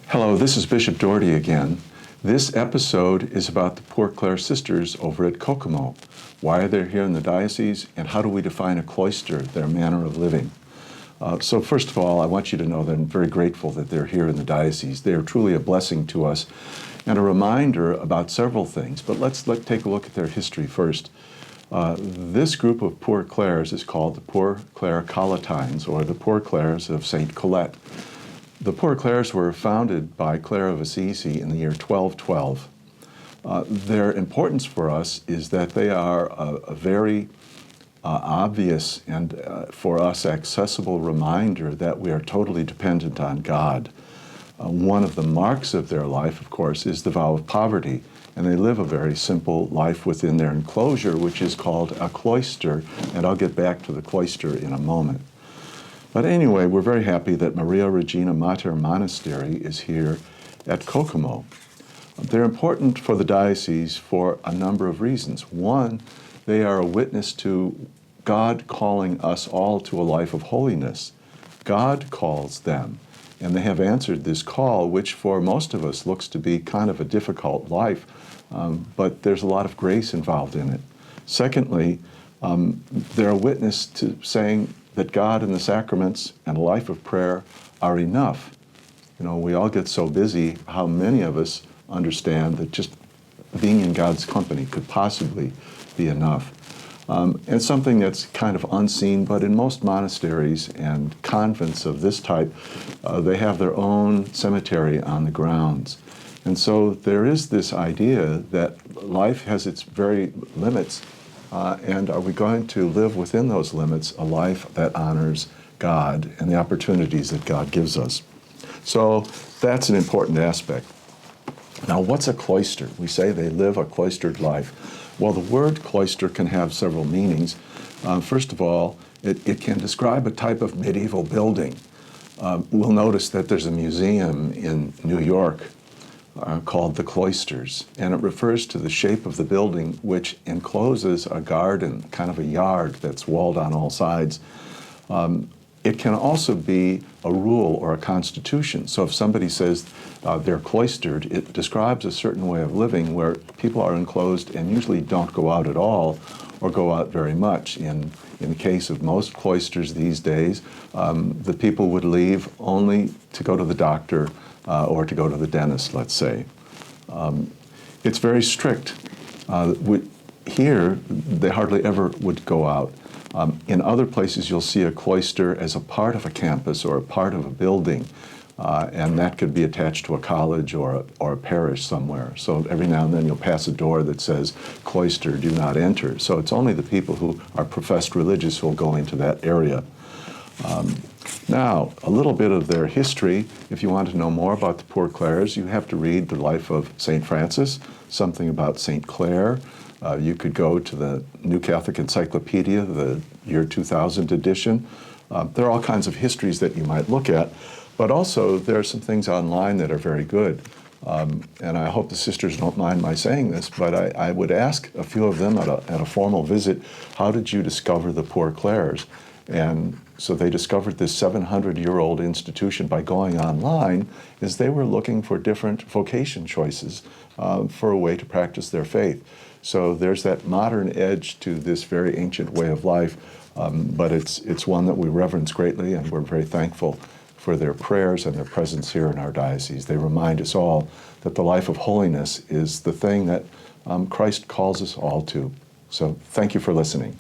Hello, this is Bishop Doherty again. This episode is about the poor Clares sisters over at Kokomo. Why are they here in the diocese, and how do we define a cloister, their manner of living? So first of all, I want you to know that I'm very grateful that they're here in the diocese. They are truly a blessing to us and a reminder about several things. But let's take a look at their history first. This group of poor Clares is called the Poor Clare Collatines, or the Poor Clares of St. Colette. The Poor Clares were founded by Clare of Assisi in the year 1212. Their importance for us is that they are a very obvious and for us accessible reminder that we are totally dependent on God. One of the marks of their life, of course, is the vow of poverty, and they live a very simple life within their enclosure, which is called a cloister, and I'll get back to the cloister in a moment. But anyway, we're very happy that Maria Regina Mater Monastery is here at Kokomo. They're important for the diocese for a number of reasons. One, they are a witness to God calling us all to a life of holiness. God calls them, and they have answered this call, which for most of us looks to be kind of a difficult life, but there's a lot of grace involved in it. Secondly, they're a witness to saying that God and the sacraments and a life of prayer are enough. You know, we all get so busy. How many of us understand that just being in God's company could possibly be enough? And something that's kind of unseen, but in most monasteries and convents of this type, they have their own cemetery on the grounds. And so there is this idea that life has its very limits, and are we going to live within those limits a life that honors God and the opportunities that God gives us? So that's an important aspect. Now, what's a cloister? We say they live a cloistered life. Well, the word cloister can have several meanings. First of all, it can describe a type of medieval building. We'll notice that there's a museum in New York called the Cloisters, and it refers to the shape of the building, which encloses a garden, kind of a yard that's walled on all sides. It can also be a rule or a constitution. So if somebody says they're cloistered, it describes a certain way of living where people are enclosed and usually don't go out at all or go out very much. In the case of most cloisters these days, the people would leave only to go to the doctor or to go to the dentist, let's say. It's very strict. Here, they hardly ever would go out. In other places, you'll see a cloister as a part of a campus or a part of a building, and that could be attached to a college or a parish somewhere. So every now and then you'll pass a door that says, "Cloister, do not enter." So it's only the people who are professed religious who will go into that area. Now, a little bit of their history. If you want to know more about the Poor Clares, you have to read the life of St. Francis, something about St. Clare. You could go to the New Catholic Encyclopedia, the year 2000 edition. There are all kinds of histories that you might look at, but also there are some things online that are very good. And I hope the sisters don't mind my saying this, but I would ask a few of them at a formal visit, how did you discover the Poor Clares? And so they discovered this 700-year-old institution by going online, as they were looking for different vocation choices for a way to practice their faith. So there's that modern edge to this very ancient way of life, but it's one that we reverence greatly, and we're very thankful for their prayers and their presence here in our diocese. They remind us all that the life of holiness is the thing that Christ calls us all to. So thank you for listening.